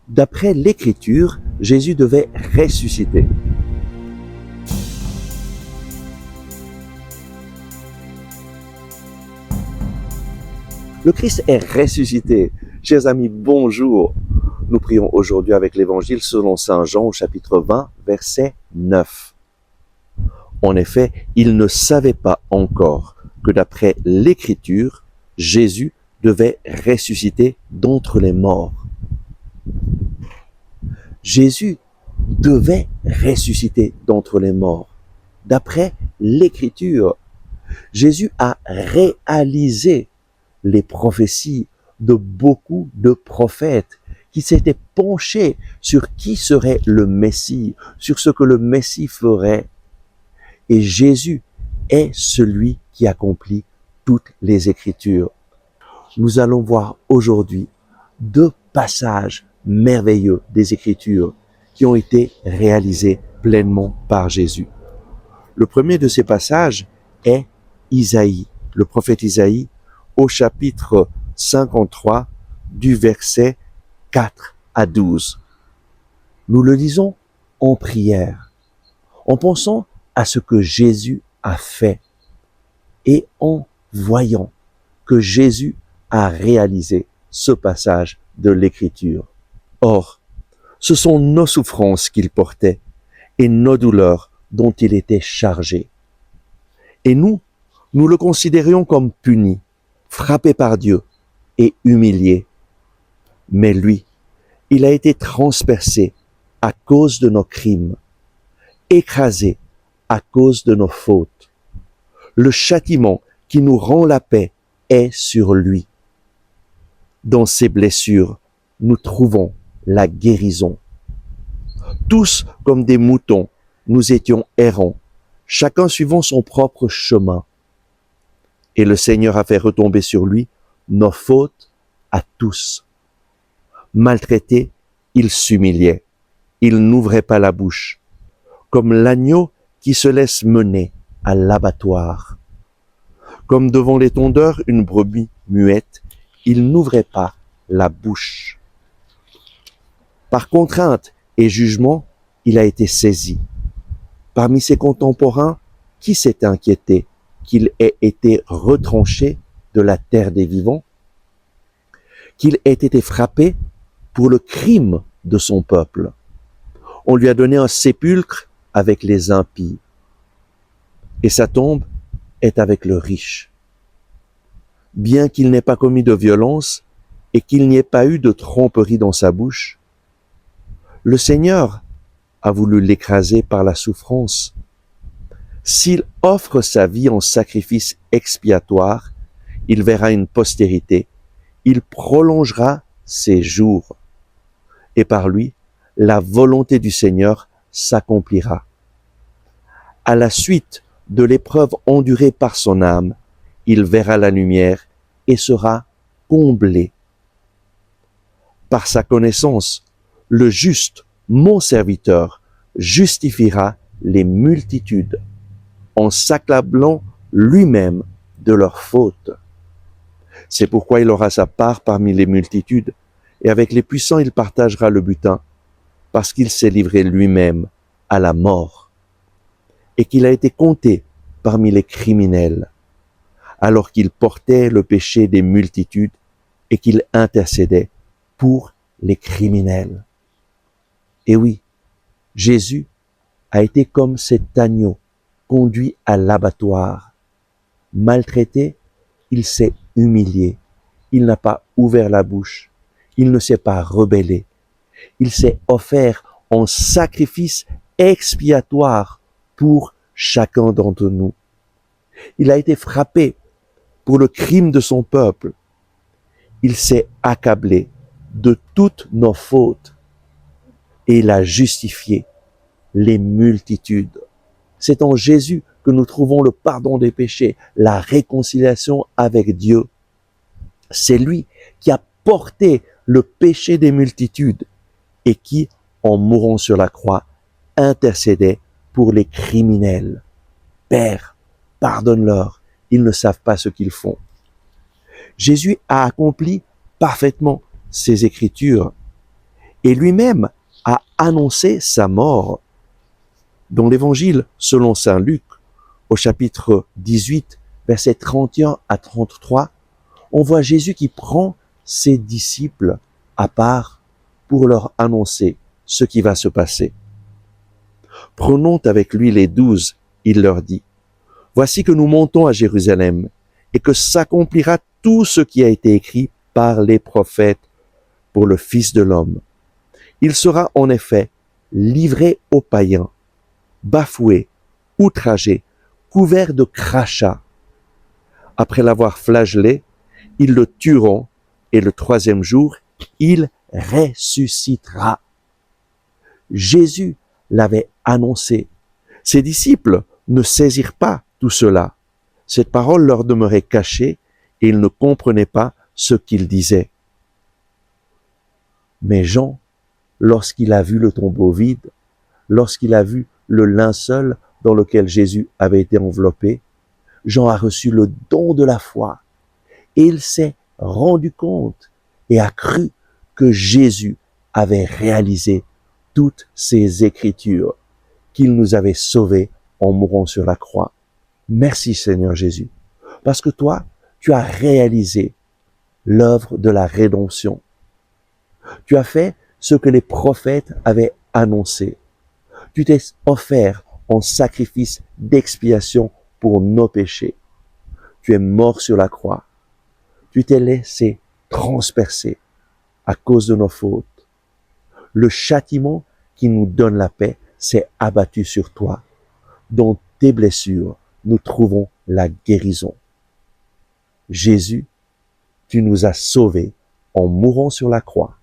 D'après l'Écriture, Jésus devait ressusciter. Le Christ est ressuscité. Chers amis, bonjour. Nous prions aujourd'hui avec l'Évangile selon Saint Jean au chapitre 20, verset 9. En effet, ils ne savaient pas encore que d'après l'Écriture, Jésus devait ressusciter d'entre les morts. Jésus devait ressusciter d'entre les morts. D'après l'Écriture, Jésus a réalisé les prophéties de beaucoup de prophètes qui s'étaient penchés sur qui serait le Messie, sur ce que le Messie ferait. Et Jésus est celui qui accomplit toutes les Écritures. Nous allons voir aujourd'hui deux passages merveilleux des Écritures qui ont été réalisés pleinement par Jésus. Le premier de ces passages est Isaïe, le prophète Isaïe, au chapitre 53 du verset 4 à 12. Nous le lisons en prière, en pensant à ce que Jésus a fait et en voyant que Jésus a réalisé ce passage de l'Écriture. Or, ce sont nos souffrances qu'il portait et nos douleurs dont il était chargé. Et nous le considérions comme puni, frappé par Dieu et humilié. Mais lui, il a été transpercé à cause de nos crimes, écrasé à cause de nos fautes. Le châtiment qui nous rend la paix est sur lui. Dans ses blessures, nous trouvons la guérison. Tous comme des moutons, nous étions errants, chacun suivant son propre chemin. Et le Seigneur a fait retomber sur lui nos fautes à tous. Maltraité, il s'humiliait. Il n'ouvrait pas la bouche, comme l'agneau qui se laisse mener à l'abattoir. Comme devant les tondeurs une brebis muette, il n'ouvrait pas la bouche. Par contrainte et jugement, il a été saisi. Parmi ses contemporains, qui s'est inquiété qu'il ait été retranché de la terre des vivants, qu'il ait été frappé pour le crime de son peuple. On lui a donné un sépulcre avec les impies, et sa tombe est avec le riche. Bien qu'il n'ait pas commis de violence et qu'il n'y ait pas eu de tromperie dans sa bouche, le Seigneur a voulu l'écraser par la souffrance. S'il offre sa vie en sacrifice expiatoire, il verra une postérité, il prolongera ses jours, et par lui, la volonté du Seigneur s'accomplira. À la suite de l'épreuve endurée par son âme, il verra la lumière et sera comblé. Par sa connaissance, le juste, mon serviteur, justifiera les multitudes en s'accablant lui-même de leurs fautes. C'est pourquoi il aura sa part parmi les multitudes, et avec les puissants il partagera le butin, parce qu'il s'est livré lui-même à la mort, et qu'il a été compté parmi les criminels, alors qu'il portait le péché des multitudes et qu'il intercédait pour les criminels. Et oui, Jésus a été comme cet agneau conduit à l'abattoir. Maltraité, il s'est humilié. Il n'a pas ouvert la bouche. Il ne s'est pas rebellé. Il s'est offert en sacrifice expiatoire pour chacun d'entre nous. Il a été frappé pour le crime de son peuple. Il s'est accablé de toutes nos fautes et il a justifié les multitudes. C'est en Jésus que nous trouvons le pardon des péchés, la réconciliation avec Dieu. C'est lui qui a porté le péché des multitudes et qui, en mourant sur la croix, intercédait pour les criminels. Père, pardonne-leur, ils ne savent pas ce qu'ils font. Jésus a accompli parfaitement ces Écritures et lui-même a annoncé sa mort. Dans l'évangile selon saint Luc, au chapitre 18, versets 31 à 33, on voit Jésus qui prend ses disciples à part pour leur annoncer ce qui va se passer. Prenons avec lui les 12, il leur dit, « Voici que nous montons à Jérusalem et que s'accomplira tout ce qui a été écrit par les prophètes pour le Fils de l'homme. Il sera en effet livré aux païens, bafoué, outragé, couvert de crachats. Après l'avoir flagellé, ils le tueront et le troisième jour, il ressuscitera. » Jésus l'avait annoncé. Ses disciples ne saisirent pas tout cela. Cette parole leur demeurait cachée et ils ne comprenaient pas ce qu'il disait. Mais Jean, lorsqu'il a vu le tombeau vide, lorsqu'il a vu le linceul dans lequel Jésus avait été enveloppé, Jean a reçu le don de la foi et il s'est rendu compte et a cru que Jésus avait réalisé toutes ces écritures, qu'il nous avait sauvés en mourant sur la croix. Merci Seigneur Jésus, parce que toi, tu as réalisé l'œuvre de la rédemption. Tu as fait ce que les prophètes avaient annoncé. Tu t'es offert en sacrifice d'expiation pour nos péchés. Tu es mort sur la croix. Tu t'es laissé transpercer à cause de nos fautes. Le châtiment qui nous donne la paix s'est abattu sur toi. Dans tes blessures, nous trouvons la guérison. Jésus, tu nous as sauvés en mourant sur la croix.